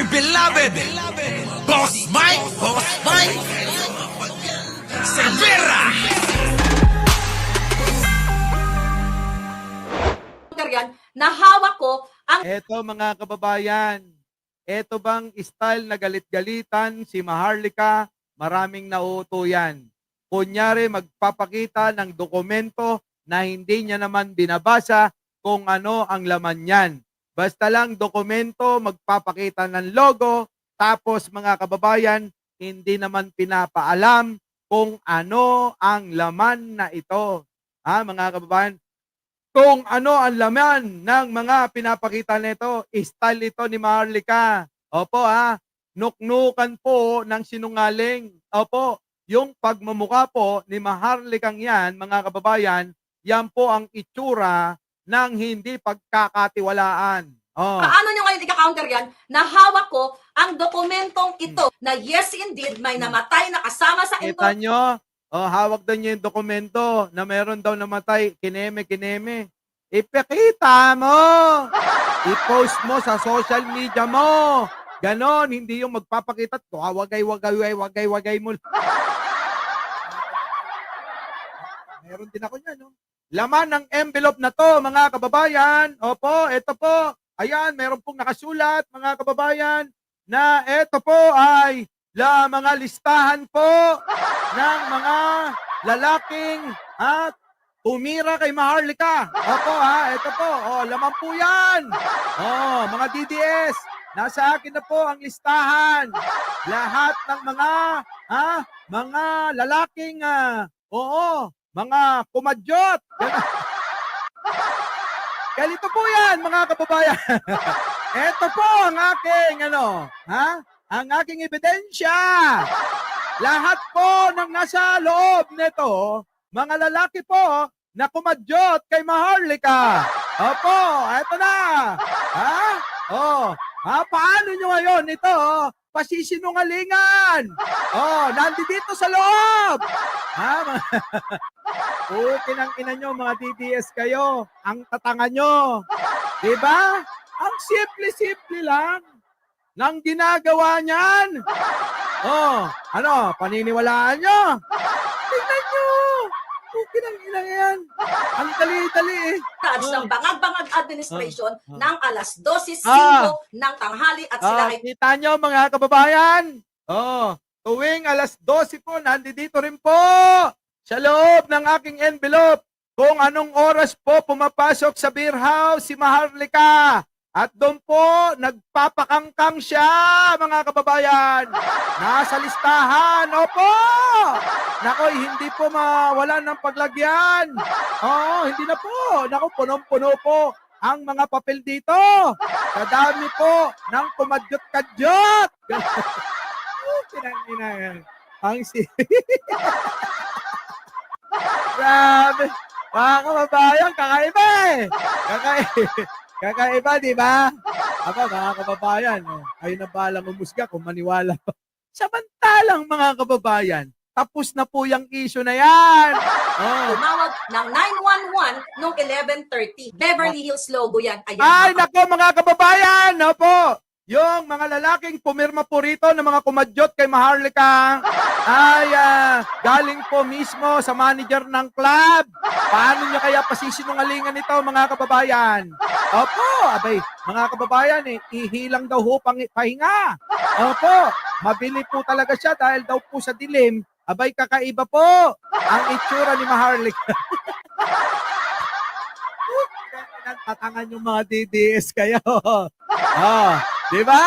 dear beloved, Boss Mike Cervera. Yan, nahawak ko ang Eto mga kababayan, eto bang style na galit-galitan si Maharlika, maraming nauuto yan. Kunyari magpapakita ng dokumento na hindi niya naman binabasa kung ano ang laman yan. Basta lang dokumento, magpapakita ng logo, tapos mga kababayan, hindi naman pinapaalam kung ano ang laman na ito. Mga kababayan, kung ano ang laman ng mga pinapakita nito, style ito ni Maharlika. Opo nuknukan po ng sinungaling. Opo, yung pagmumukha po ni Maharlikang yan, mga kababayan, yan po ang itsura ng hindi pagkakatiwalaan. paano nyo ngayon ika-counter yan? Nahawak ko ang dokumentong ito na yes indeed may namatay na kasama sa Kita nyo, hawak daw niya yung dokumento na meron daw namatay, kineme. Ipakita mo! I-post mo sa social media mo! Ganon, hindi yung magpapakita, wagay mo. Meron din ako niyan, no? Laman ng envelope na to, mga kababayan. Opo, ito po. Ayan, meron pong nakasulat, mga kababayan, na ito po ay mga listahan po ng mga lalaking tumira kay Maharlika. Opo ito po. Laman po yan. Mga DDS, nasa akin na po ang listahan. Lahat ng mga lalaking, mga kumadyot. Ganito po yan, mga kababayan. Ito po ang aking, ang aking ebidensya. Lahat po ng nasa loob nito, mga lalaki po na kumadyot kay Maharlika. Opo, eto na. Paano nyo ngayon ito? Pasisinungalingan. Nandito sa loob. Kinang-ina nyo, mga DDS kayo. Ang tatanga nyo. Diba? Ang simple-simple lang ng ginagawa niyan. Paniniwalaan nyo? Tingnan nyo. Kinang-ina yan. Ang dali-dali ng Bangag-Bangag Administration ng alas 12:05 ng tanghali at sila ay kita nyo, mga kababayan. Tuwing alas 12 po, nandito rin po sa loob ng aking envelope kung anong oras po pumapasok sa beer house si Maharlika. At doon po, nagpapakangkang siya, mga kababayan. Nasa listahan. Opo! Nakoy, hindi po mawala ng paglagyan. Hindi na po. Nako, punong-puno po ang mga papel dito. Sa dami po ng kumadyot-kadyot. Kinang-ina yan. Ang Grabe. Mga kababayan, kakaiba eh. Kakaiba, di ba? Mga kababayan, kayo na balang umusga kung maniwala pa. Samantalang, mga kababayan, tapos na po yung issue na yan. tumawag ng 911 noong 11:30. Beverly Hills logo yan. Ayan, Ay, nako mga kababayan, opo. Yung mga lalaking pumirma po rito ng mga kumadyot kay Maharlika ay galing po mismo sa manager ng club. Paano nyo kaya pasisinungalingan ito, mga kababayan? Opo, abay, mga kababayan, ihilang daw ho pahinga. Opo, mabili po talaga siya dahil daw po sa dilim, abay, kakaiba po ang itsura ni Maharlika. Tatangan yung mga DDS kayo. Di ba?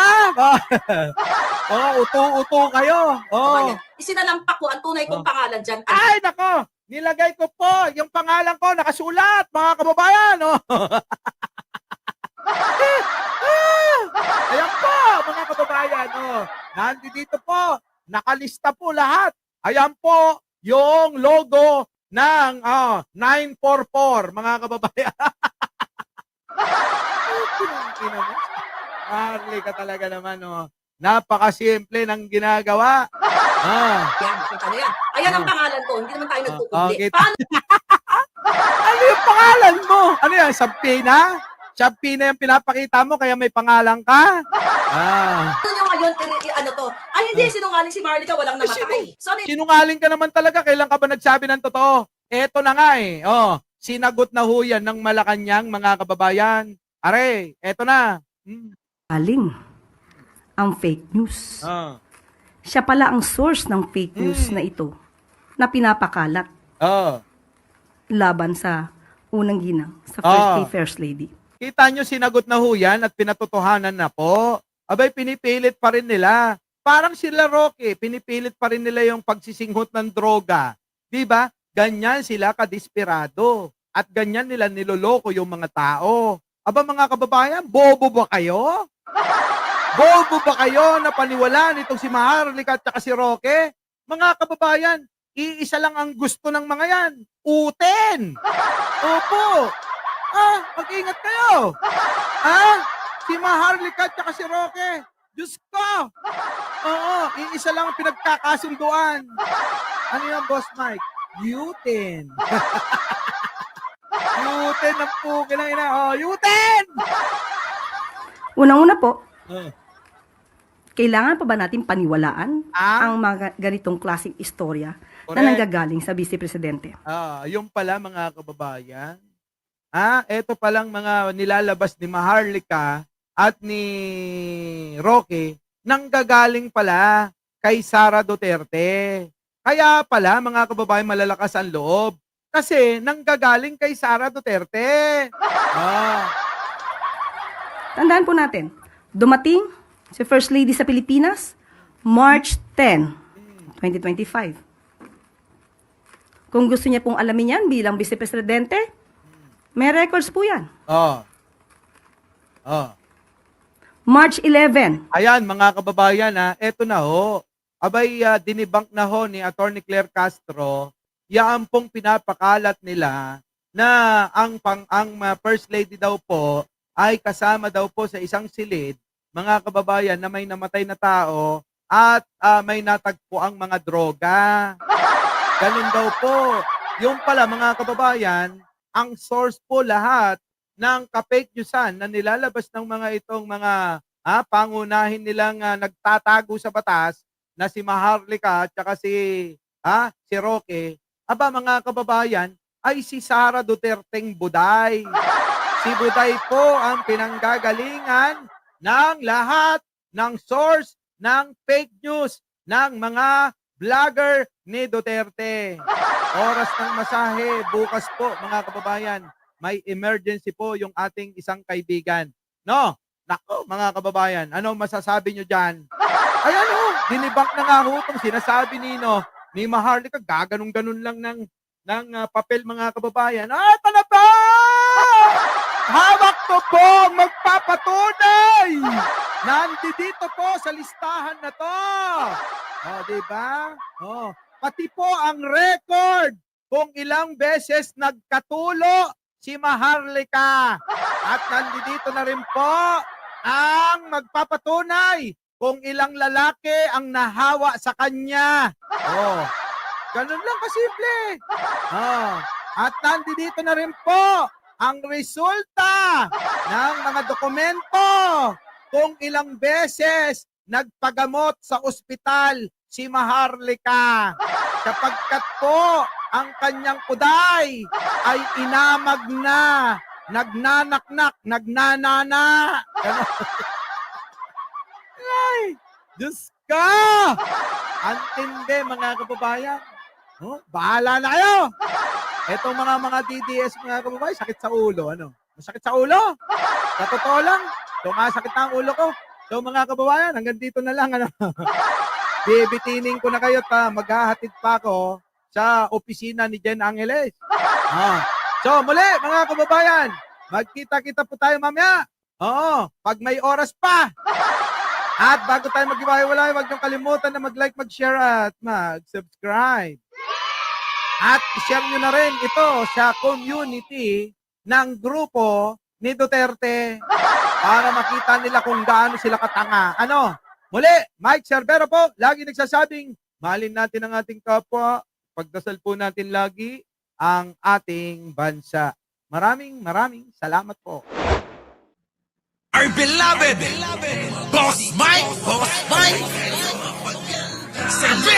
Uto-uto kayo. Isinalampak ko ang tunay kong pangalan dyan. Ay, nako! Nilagay ko po yung pangalan ko, nakasulat, mga kababayan. Ayan po, mga kababayan. Nandito po, nakalista po lahat. Ayan po, yung logo ng 944, mga kababayan. Maharlika talaga naman, napakasimple ng ginagawa. Yan, kita nyo yan. Ayan ang pangalan ko, hindi naman tayo nagkukundi. Okay. Paano Ano yung pangalan mo? Ano yan? Sabina? Shopee na yung pinapakita mo, kaya may pangalan ka? Ah. Ano nyo ngayon, ano to? Ay, hindi, sinungaling si Marlica, walang namatay. So, Sinungaling ka naman talaga. Kailan ka ba nagsabi ng totoo? Eto na nga eh. Oh, sinagot na ho yan ng Malacanang, mga kababayan. Are, eto na. Aling ang fake news. Oh. Siya pala ang source ng fake news na ito na pinapakalat Oh. laban sa unang ginang, sa First Lady. Kita nyo, sinagot na ho yan at pinatotohanan na po. Abay, pinipilit pa rin nila. Parang sila, Roque, pinipilit pa rin nila yung pagsisinghot ng droga. Diba? Ganyan sila kadesperado. At ganyan nila niloloko yung mga tao. Aba, mga kababayan, bobo ba kayo? Bobo ba kayo na paniwalaan itong si Maharlika at saka si Roque? Mga kababayan, iisa lang ang gusto ng mga yan. Uten! Opo! Mag-ingat kayo! Si Maharlika at saka si Roque, Diyos ko! Oo, iisa lang ang pinagkakasunduan. Ano yan, Boss Mike? Uten! Uten ang puki ng ina. Oh, Uten! Unang-una po, kailangan pa ba natin paniwalaan ang mga ganitong klaseng istorya na nanggagaling sa Vice Presidente? Yung pala, mga kababayan. Eto palang mga nilalabas ni Maharlika at ni Roque, nanggagaling pala kay Sara Duterte. Kaya pala, mga kababayan, malalakas ang loob. Kasi nanggagaling kay Sara Duterte. Tandaan po natin, dumating si First Lady sa Pilipinas, March 10, 2025. Kung gusto niya pong alamin yan bilang Vice Presidente, may records po yan. March 11. Ayan, mga kababayan, eto na ho. Abay, dinibunk na ho ni Attorney Claire Castro, yan pong pinapakalat nila na ang First Lady daw po ay kasama daw po sa isang silid, mga kababayan, na may namatay na tao at may natagpo ang mga droga. Ganun daw po. Yung pala, mga kababayan, ang source po lahat ng ka-fake newsan na nilalabas ng mga itong mga pangunahin nilang nagtatago sa batas na si Maharlika at saka si Roque, aba, mga kababayan, ay si Sara Duterteng Buday. Si Buday po ang pinanggagalingan ng lahat ng source ng fake news ng mga vlogger ni Duterte. Oras ng masahe, bukas po, mga kababayan, may emergency po yung ating isang kaibigan. No? Nako, mga kababayan, ano masasabi nyo dyan? Ayan o, dinibak na nga ho itong sinasabi ni Maharlika, gaganong-ganon lang ng papel, mga kababayan. Ito na po! Hawak ko po magpapatunay! Nandito po sa listahan na to. Diba? Pati po ang record kung ilang beses nagkatulo si Maharlika. At nandito na rin po ang magpapatunay kung ilang lalaki ang nahawa sa kanya. Ganun lang kasimple. At nandito na rin po ang resulta ng mga dokumento kung ilang beses nagpagamot sa ospital si Maharlika. Sapagkat po ang kanyang uday ay inamag na, nagnanaknak, nagnanana. Ay, Diyos ka! Antindi, mga kababayan. Bahala na kayo! Etong mga DDS, mga kababayan, sakit sa ulo. Ano? Masakit sa ulo? Sa totoo lang, sumasakit na ang ulo ko. So, mga kababayan, hanggang dito na lang. Ano? Bibitinin ko na kayo at maghahatid pa ako sa opisina ni Jen Angeles. So, muli, mga kababayan, magkita-kita po tayo mamaya. Pag may oras pa. At bago tayo mag-iwahiwalay, huwag niyong kalimutan na mag-like, mag-share at mag-subscribe. At share nyo na rin ito sa community ng grupo ni Duterte para makita nila kung gaano sila katanga. Muli, Mike Cervera po, lagi nagsasabing, mahalin natin ang ating kapwa, pagdasal po natin lagi ang ating bansa. Maraming salamat po. our beloved Boss Mike Sevilla.